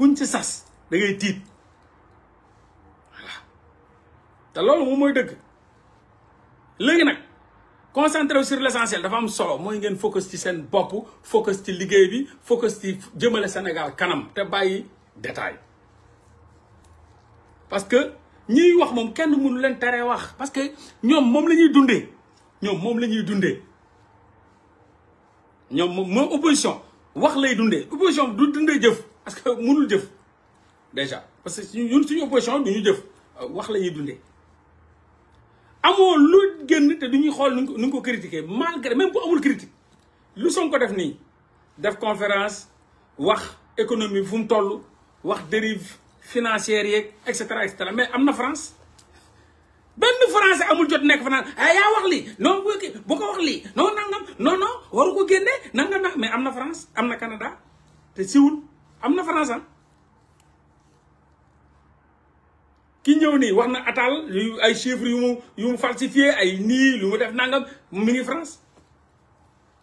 kuñ ci sas da ngay tiit voilà te loolu moom mooy dëgg léegi nag concentré sur l'essentiel dafa am solo mooy ngeen focus ci seen bopp focus ci liggéey bi focus ci jëmale Sénégal kanam te bàyyi détail parce que ñiy wax moom kenn mënu leen teree wax parce que ñoom moom la ñuy dundee ñoom la ñuy dundee ñoom moom opposition wax lay dundee opposition du dundee jëf parce que mënul jëf déjà parce que ñun suñu opposition du ñu jëf wax la ñuy dundee amoo lu génn te du ñuy xool nu ñu ko critiquer malgré même bu amul critique lu Sonko def nii def conférence wax économie fu mu toll wax dérive financière yeeg et cetera mais am na France benn français amul jot nekk fa naan yaa wax lii non bu ko wax lii non nangam non waru ko génne nangam mais am na France am na Canada te siwul am na France ki ñëw nii wax na atal ay chiffres yu mu falsifié ay nii lu mu def nangam mi ngi France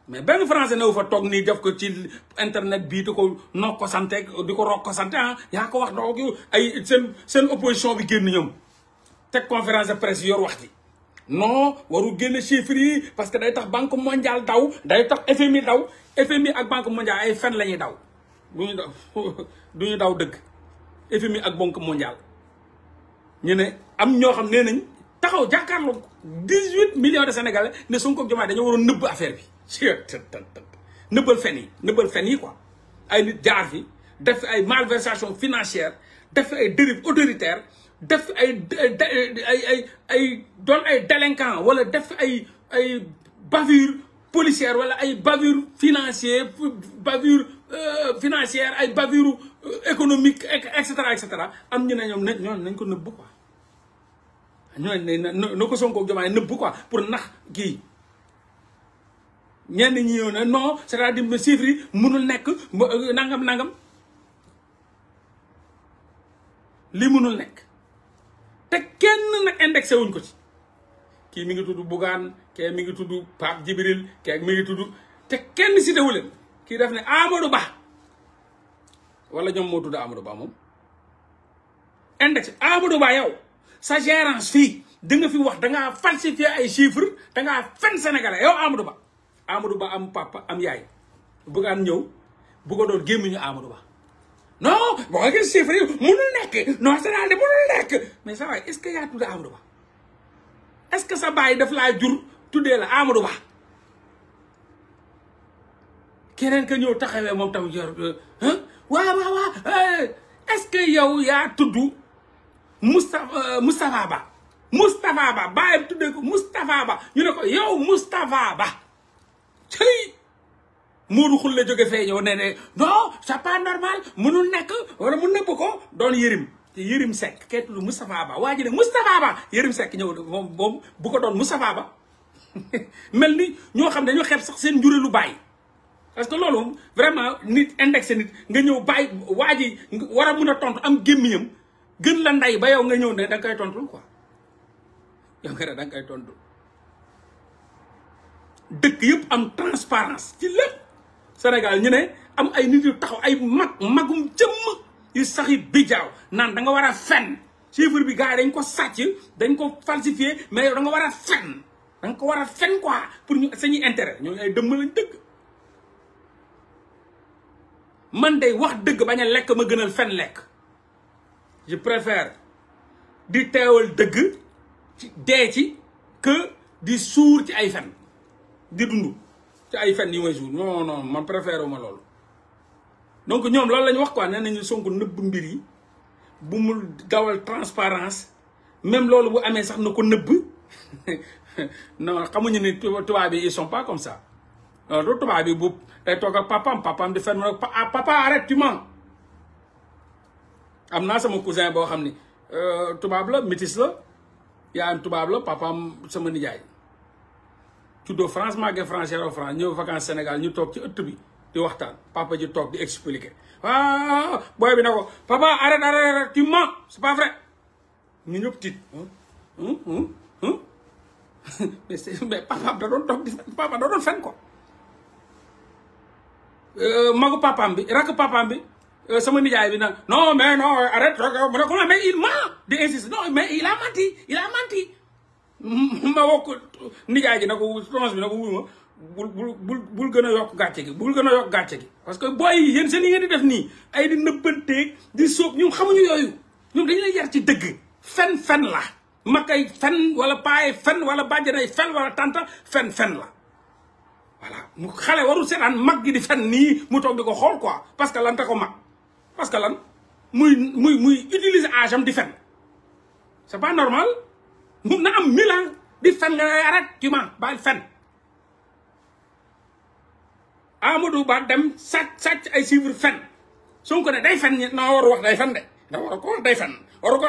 mais benn français newu fa toog nii def ko ci internet bii di ko nokk ko sante di ko rok ko sante yaa ko wax doo ay seen opposition bi génn ñoom teg conférence de presse yor wax ji non waru génne chiffres yi parce que day tax banque mondiale daw day tax FMI daw FMI ak banque mondiale ay fen la ñuy daw duñu daw dëgg FMI ak banque mondiale ñu ne am ñoo xam nee nañ taxaw jàkkaarloo 18 millions de sénégalais ne Sonko ak Diomaye dañoo waroon nëbb affaire bi nëbbal fen yi quoi ay nit jaar fi def ay malversation financière def ay dérive autoritaire def ay doon ay délinquant wala def ay bavure policière wala ay bavure financière ay bavure économique et cetera am ñu ne ñoom nañ ko nëbb quoi ñooñu ne na ko Sonko ak Diomaye nëbb quoi pour nax kii ñenn ñi ñëw ne non c'est-à-dire que chiffres yi mënul nekk nangam li mënul nekk te kenn nag indexé wuñ ko ci kii mi ngi tudd Bougane kii mi ngi tudd Pape Djibril kii mi ngi tudd te kenn cité wu leen kii def ne Amadou Ba wala ñoom moo tudd Amadou Ba moom indexé Amadou Ba yow sa gérance fii da nga fi wax da ngaa falsifier ay chiffres da ngaa fen sénégalais yow Amadou Ba am papa am yaay Bougane ñëw bu ko doon gémmiñu Amadou Ba non boo ko gis chiffres yi mënul nekk non c'est daal de mënul nekk mais ça va est-ce que yaa tudd Amadou Ba est-ce que sa baay daf laa jur tuddee la Amadou Ba keneen ka ñëw taxawee moom tamit yor waaw est-ce que yow yaa tudd Moustapha Ba baayam tuddee ko Moustapha Ba ñu ne ko yow Moustapha Ba cëy Moodu xul la jóge fee ñëw ne non c'est pas normal mënul nekk wala mu nëbb ko doon Yérim te Yérim Seck kee tudd Moustapha Ba waa ji ne Moustapha Ba Yérim Seck ñëw moom bu ko doon Moustapha Ba mel ni ñoo xam ne dañoo xeeb sax seen njurelu bàyyi parce que loolu vraiment nit indexé nit nga ñëw bàyyi waa ji war a mun a tontu am gémmiñam gën la nday ba yow nga ñëw ne da nga koy tontul quoi yow nga ne da nga koy tontu dëkk yëpp am transparence ci lépp Sénégal ñu ne am ay nit yu taxaw ay magum jëmm yu saxi bijaaw naan da nga war a fen chiffre bi gars yi dañ ko sàcc dañ ko falsifié mais yow da nga war a fen da nga ko war a fen quoi pour ñu sañuy intérêt ñooñu ay dëmm lañ dëgg man day wax dëgg bañ a lekk ma gënal fen lekk je préfère di teewal dëgg ci dee ci que di suur ci ay fen di dund ci ay fen yi may suur non man préfère uma loolu donc ñoom loolu la ñu wax quoi nee nañu Sonko nëbb mbir yi bu mu dawal transparence même loolu bu amee sax na ko nëbb non xamuñu ni tubaab bi ils sont pas comme ça non du tubaab bi bu day toog ak papaam di fen papa arrête tu mens am naa sama cousin boo xam ni tubaab la métis la yaayam tubaab la papaam sama nijaay juddoo France màggee France yaroo France ñëw vacances Sénégal ñu toog ci ëtt bi di waxtaan papa ji toog di expliquer booy bi na ko papa arrête tu mens c'est pas vrai ñu ñëpp tiit mais papaam da doon toog di papa da doon fen ko magu papaam bi rakk papaam bi sama nijaay bi nag non mais non arrête mu ne ko mais il ment di insiste non mais il a menti ma wokk nijaay gi na ko tons bi na ko wuma bul gën a yokk gàcce gi bul gën a yokk gàcce gi parce que booy yi yéen seen yi ngeen di def nii ay di nëbbanteeg di sóob ñoom xamuñu yooyu ñoom dañu lay yar ci dëgg fen la makay fen wala paay fen wala bàjjanay fen wala tanta fen la voilà mu xale warul seetaan mag gi di fen nii mu toog di ko xool quoi parce que lan te ko mag parce que lan muy utiliser âge am di fen c'est pas normal mun na am 1000 ans di fen nga arrête tu mens bàyyi fen Amadou Ba dem sàcc ay chiffres fen Sonko ne day fen na war wax day fen de da war ko wax day fen war ko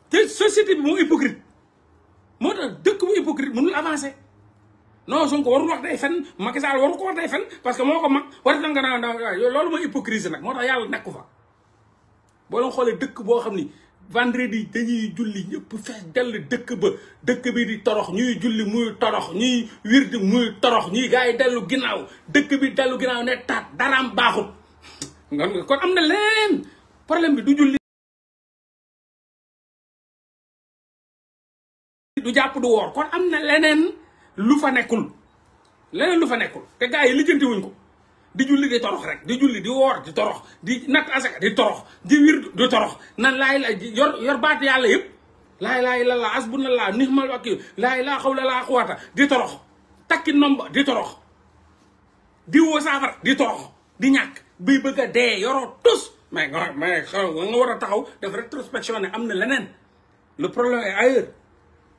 te société bi moo hypocrite moo tax dëkk bu hypocrite mënul avancer non Sonko warul wax day fen Macky Sall waru ko wax day fen parce que moo ko mag war na nga naan loolu mooy hypocrisie nag moo tax yàlla nekku fa boo leen xoolee dëkk boo xam ni vendredi dañuy julli ñëpp fees dell dëkk bi di torox ñuy julli muy torox ñuy wirdi muy torox ñuy gars yi dellu ginnaaw dëkk bi dellu ginnaaw ne taat daraam baaxut kon am na leen problème bi du julli du jàpp du woor kon am na leneen lu fa nekkul te gars yi lijjanti wuñ ko di julli di torox rek di julli di woor di torox di natt asaka di torox di wir di torox nan yor baat yàlla yëpp laa ilaaha illallaah hasbunallaahu ni'mal wakiil laa ilaaha hawla laa quwwata di torox takki nomba di torox di woo saafara di torox di ñàkk bi bëgg a dee yoroo tus mais nga war a taxaw def rétrospection ne am na leneen le problème est ailleurs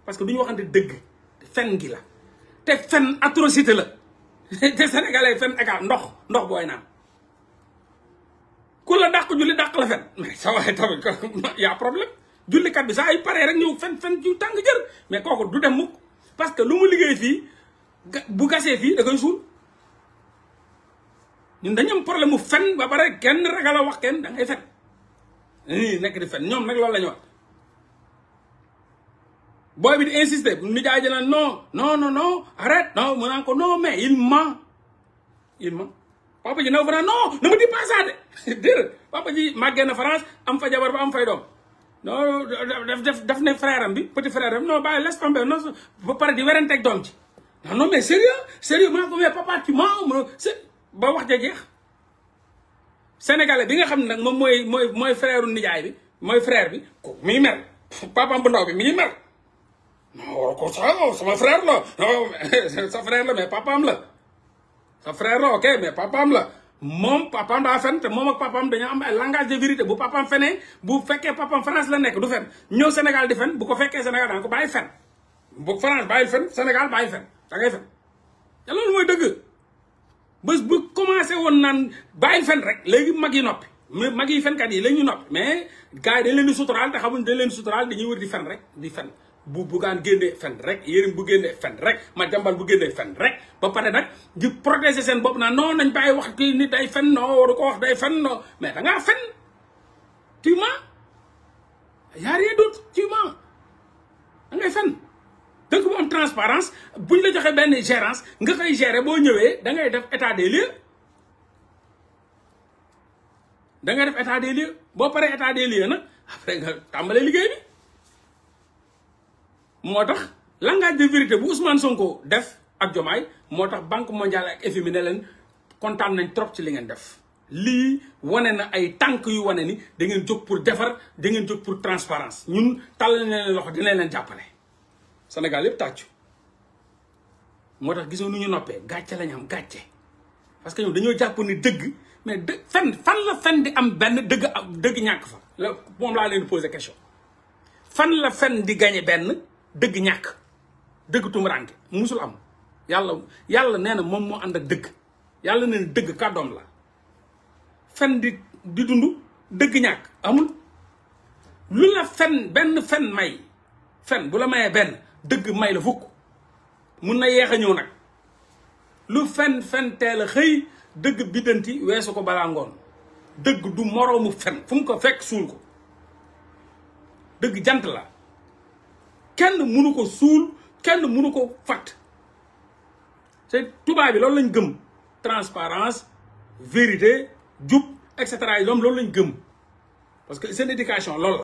parce que du ñu waxante dëgg fen gi la te fen atrocité la te sénégalais fen égal ndox booy naan ku la dàq julli dàq la fen mais sa waay tamit y a problème jullikat bi saa ay paree rek ñëw fen ju tàng jër mais kooku du dem mukk parce que lu mu liggéey fii bu gasee fii da koy suul ñun dañu am problème mu fen ba pare kenn ragal a wax kenn da ngay fen nii nekk di fen ñoom nag loolu la ñu wax booy bi di insister ni jaay jëna non arrête non mu naan ko non mais il ment papa ji naw France non ne me dis pas ça de déedéet papa ji màggee na France am fa jabar ba am fay doom non daf ne frère am bi petit frère am non bàyyi laisse tomber non ba pare di werenteeg doom ci non mais sérieux mu naan ko mais papa tu mens ba wax ja jeex sénégalais bi nga xam ne nag moom mooy frère nijaay bi mooy frère bi ko mi ngi mer papaam bu ndaw bi mi ngi mer non ko sama frère la non sa frère la mais papaam la sa frère la ok mais papaam la moom papaam daa fen te moom ak papaam dañoo am ay langage de vérité bu papaam fenee bu fekkee papaam France la nekk du fen ñëw Sénégal di fen bu ko fekkee Sénégal danga ko bàyyi fen bu France bàyyi fen Sénégal bàyyi fen da ngay fen te loolu mooy dëgg bés bu commencé woon naan bàyyi fen rek léegi mag yi noppi mag yi fenkat yi la ñu noppi mais gars yi dañ leen di suturaal te xamuñ dañ leen di suturaal dañuy wër di fen rek di fen bu bugaan génnee fen rek Yérim bu génnee fen rek ma jambal bu génnee fen rek ba pare nag di protéger seen bopp naa non nañ bàyyi wax kii nit day fen non waru ko wax day fen non mais da ngaa fen tu mens y a rien d'autre tu mens da ngay fen dëkk bu am transparence buñ la joxee benn gérance nga koy gérer boo ñëwee da ngay def état des lieux boo paree état des lieux nag après nga tàmbalee liggéey bi moo tax langage de vérité bu Ousmane Sonko def ak Diomaye moo tax Banque mondiale ak FMI ne leen kontaan nañ trop ci li ngeen def lii wane na ay tànk yu wane ni da ngeen jóg pour defar da ngeen jóg pour transparence ñun tàllal leen loxo dina leen jàppale Sénégal yëpp tàccu moo tax gisoo nu ñu noppee gàcce lañ am gàcce parce que ñoom dañoo jàpp ni dëgg mais fan la fen di am benn dëgg ñàkk fa la moom laa leen posé question fan la fen di gañe benn dëgg ñàkk dëgg tumuranke musul am yàlla nee na moom moo ànd ak dëgg yàlla nee na dëgg kàddoom la fen di dund dëgg ñàkk amul lu la benn fen may fen bu la mayee benn dëgg may la fukk mun na yeex a ñëw nag lu fen teel a xëy dëgg biddanti weesu ko balaa ngoon dëgg du moroomu fen fu mu ko fekk suul ko dëgg jant la kenn mënu ko suul kenn mënu ko fàtt te tubaab bi loolu lañ gëm transparence vérité jub et cetera ñoom loolu lañ gëm parce que seen éducation loolu